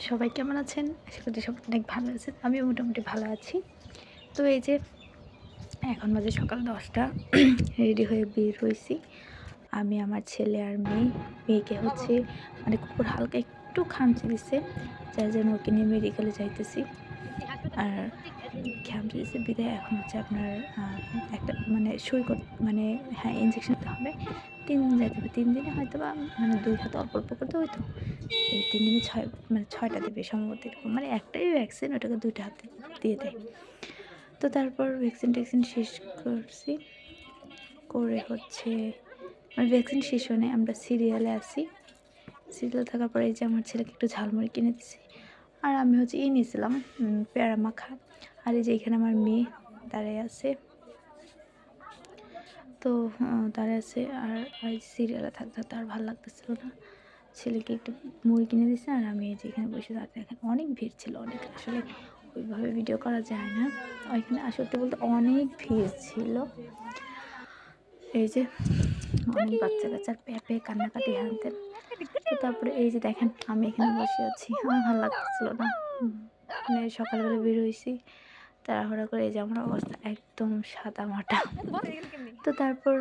সবাই কেমন আছেন? আশা করি সবাই অনেক ভালো আছেন। আমিও মোটামুটি ভালো আছি। তো এই যে এখন বাজে সকাল ১০টা রেডি হয়ে বের হইছি। আমি, আমার ছেলে আর মেয়ে। মেয়েকে হচ্ছে মানে কুকুর হালকা একটু খামচি দিছে। যার জন্য ওকে নিয়ে মেডিকেলে যাইতেছি। আর খামচি দিছে বিধায় এখন হচ্ছে আপনার একটা মানে সই মানে হ্যাঁ, ইনজেকশন দিতে হবে। ৩ দিন যাইতে হবে। ৩ দিনে হয়তোবা মানে ২ হাতে অল্প, অল্প করতে হইতো। এই ৩ দিনে ৬টা দেবে সম্ভবত এরকম। মানে একটাই ভ্যাকসিন ওটাকে ২টা হাতে দিয়ে দেয়। তো তারপর ভ্যাকসিন-ট্যাকসিন শেষ করছি। করে হচ্ছে মানে ভ্যাকসিন শেষ হয় নাই। আমরা সিরিয়ালে আছি। সিরিয়ালে থাকার পরে এই যে আমার ছেলেকে একটু ঝালমুড়ি কিনে দিছি। আর আমি হচ্ছে নিয়েছিলাম পেয়ারা মাখা। আর এই যে এখানে আমার মেয়ে দাঁড়ায় আছে। তো দাঁড়ায় আছে আর সিরিয়ালে থাকতে, থাকতে আর ভাল লাগতেছিল না। ছেলেকে একটু মুড়ি কিনে দিয়েছে আর আমি এই যে এখানে বসে দাঁড়িয়ে দেখেন অনেক ভিড় ছিল অনেক আসলে ওইভাবে ভিডিও করা যায় না ওইখানে সত্যি বলতে অনেক ভিড় ছিল এই যে অনেক বাচ্চা কাচ্চার পেঁপে কান্নাকাটি হানতেন তো তারপরে এই যে দেখেন আমি এখানে বসে আছি আমার ভালো লাগতেছিল না মানে সকালবেলা বের হয়েছি তাড়াহুড়া করে এই যে আমার অবস্থা একদম সাদা মাটা তো তারপর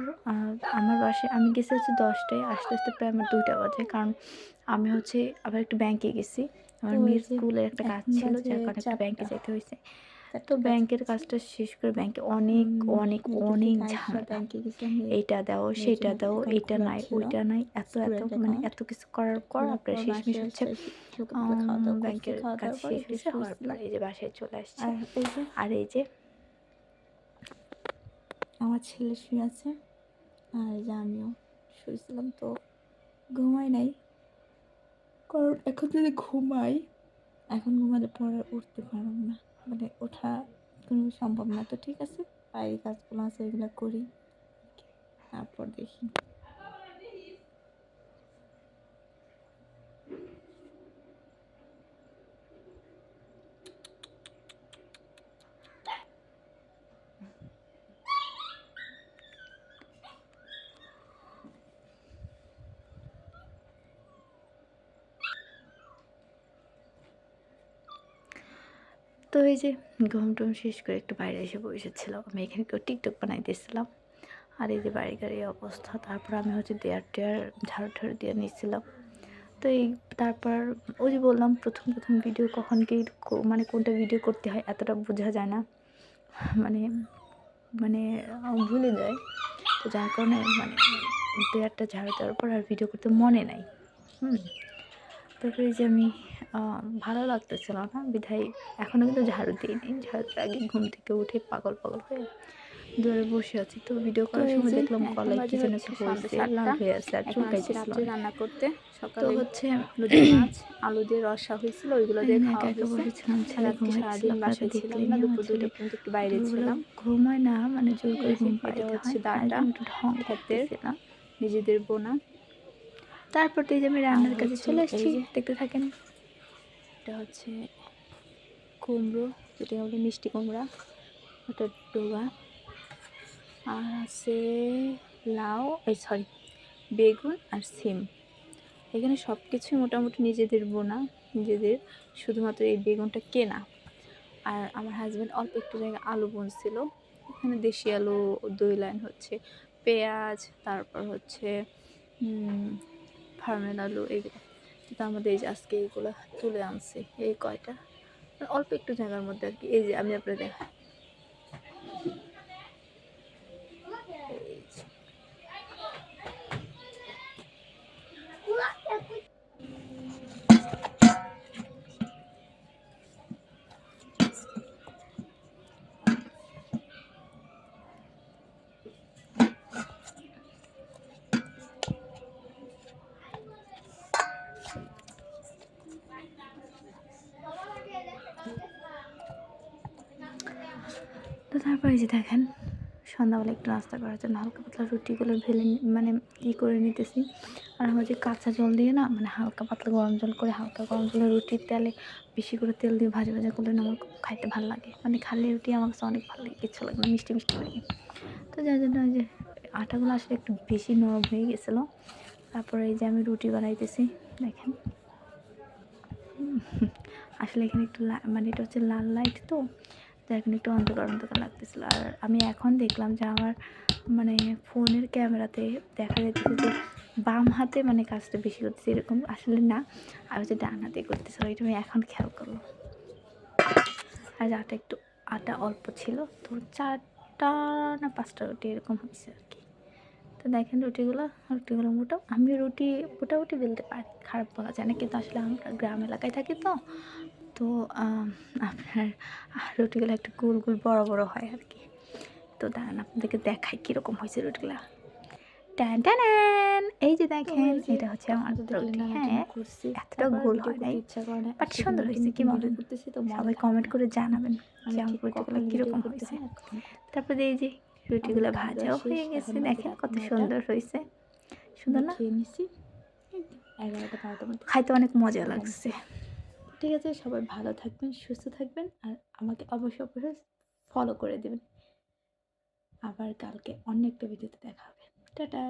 আমার বাসায় আমি গেছি হচ্ছে 10টায় আস্তে আস্তে প্রায় আমার 2টা বাজে কারণ আমি হচ্ছে আবার একটু ব্যাংকে গেছি আমার মেয়ের স্কুলের একটা কাজ ছিল যার কারণে একটু ব্যাংকে যেতে হয়েছে তো ব্যাংকের কাজটা শেষ করে ব্যাংকে অনেক অনেক অনেক ঝামেলা এইটা দাও সেটা দাও এইটা নাই ওইটা নাই এত এত মানে এত কিছু করার পর আপনার শেষমেশ হচ্ছে ব্যাংকের কাজ শেষ হয়েছে হওয়ার পর এই যে বাসায় চলে আসছে আর এই যে আমার ছেলে শুয়ে আছে আর এই যে আমিও শুয়েছিলাম তো ঘুমাই নাই কারণ এখন যদি ঘুমাই এখন ঘুমালে পরে উঠতে পারব না মানে ওঠা কোনো সম্ভব না তো ঠিক আছে বাইরে কাজগুলো আছে এগুলো করি তারপর দেখি তো এই যে ঘুম টুম শেষ করে একটু বাইরে এসে বসেছিলাম আমি এখানে কেউ টিকটক বানাইতেছিলাম আর এই যে বাড়ি গাড়ি অবস্থা তারপর আমি হচ্ছে দেয়ার টেয়ার ঝাড়ু ঠাড়ু দিয়ে নিচ্ছিলাম তো এই তারপর ওই যে বললাম প্রথম প্রথম ভিডিও কখন কি মানে কোনটা ভিডিও করতে হয় এতটা বোঝা যায় না মানে মানে ভুলে যায় তো যার কারণে মানে দেয়ারটা ঝাড়ু দেওয়ার পর আর ভিডিও করতে মনে নাই তারপরে যে আমি ভালো লাগতেছিল না বিধায় এখনও কিন্তু ঝাড়ু দিইনি ঝাড়ুর আগে ঘুম থেকে উঠে পাগল পাগল হয়ে দূরে বসে আছি তো ভিডিও করার সময় দেখলাম গলায় কি যেন একটা হয়েছে লাল হয়ে আছে আর চুলকাইতেছিল রান্না করতে তো হচ্ছে মাছ আলু দিয়ে রসা হয়েছিল ওইগুলো দিয়ে একা খাওয়া একা হয়েছে বসেছিলাম ছেলে আজকে সারাদিন বাসায় ছিলাম না দুপুর দুইটা পর্যন্ত একটু বাইরে ছিলাম ঘুমায় না মানে জোর করে ঘুম এটা পাড়াইতে হচ্ছে হয় আর ডাটা একটু ঢং ক্ষেতের করতেছিলাম নিজেদের বোনা তারপর তো এই যে আমি আর রান্নার কাছে হচ্ছে চলে এই এসেছি যে দেখতে থাকেন এটা হচ্ছে কুমড়ো যেটা হলো মিষ্টি কুমড়া ওটা ডোবা আর আছে লাউ সরি বেগুন আর সিম এখানে সব কিছুই মোটামুটি নিজেদের বোনা নিজেদের শুধুমাত্র এই বেগুনটা কেনা আর আমার হাজব্যান্ড অল্প একটু জায়গায় আলু বুনছিল এখানে দেশি আলু 2 লাইন হচ্ছে পেঁয়াজ তারপর হচ্ছে ফার্মের আলু এগুলো কিন্তু আমাদের এই যে আজকে এইগুলো তুলে আনছে এই কয়টা অল্প একটু জায়গার মধ্যে আর কি এই যে আমি আপনাদের দেখা তো তারপরে যে দেখেন সন্ধ্যাবেলা একটু নাস্তা করার জন্য হালকা পাতলা রুটিগুলো মানে করে নিতেছি আর আমার যে কাঁচা জল দিয়ে না মানে হালকা পাতলা গরম জল করে হালকা গরম জলে রুটির তেলে বেশি করে তেল দিয়ে ভাজা ভাজা করলে না আমার খাইতে ভালো লাগে মানে খালি রুটি আমার কাছে অনেক ভালো লাগে কিচ্ছু লাগে না মিষ্টি মিষ্টি লাগে তো যার জন্য ওই যে আটাগুলো আসলে একটু বেশি নরম হয়ে গেছিলো তারপরে এই যে আমি রুটি বানাইতেছি দেখেন আসলে এখানে একটু মানে এটা হচ্ছে লাল লাইট তো, তো এখন একটু অন্ধকার অন্ধকার লাগতেছিলো। আর আমি এখন দেখলাম যে আমার মানে ফোনের ক্যামেরাতে দেখা যাচ্ছে যে বাম হাতে মানে কাজটা বেশি করতেছে, এরকম আসলে না, আর হচ্ছে ডান হাতে করতেছিল, এটা আমি এখন খেয়াল করলাম। আর আটা অল্প ছিল, তো 4টা না 5টা রুটি এরকম হয়েছে আর কি। তো দেখেন রুটিগুলো আমি রুটি মোটামুটি বেলতে পারি, খারাপ বলা যায় না, কিন্তু আসলে আমরা গ্রাম এলাকায় থাকি তো, তো আপনার রুটিগুলো একটু গোল গোল বড় বড় হয় আর কি। তো দাঁড়ান আপনাদেরকে দেখাই কীরকম হয়েছে রুটিগুলো। ট্যান ট্যান, এই যে দেখেন এটা হচ্ছে আমার রুটি। হ্যাঁ, এতটা গোল হয় নাই, বাট সুন্দর হয়েছে। কি বলেন? সবাই কমেন্ট করে জানাবেন যে আমার রুটিগুলো কীরকম হয়েছে। তারপরে এই যে রুটিগুলো ভাজাও হয়ে গেছে, দেখেন কত সুন্দর হয়েছে, সুন্দর না? খেয়ে নিচ্ছি 11টা 12টার মধ্যে। খাইতে অনেক মজা লাগছে। ঠিক আছে, সবাই ভালো থাকবেন, সুস্থ থাকবেন, আর আমাকে অবশ্যই অবশ্যই ফলো করে দেবেন। আবার কালকে অন্য একটা ভিডিওতে দেখা হবে। টাটা।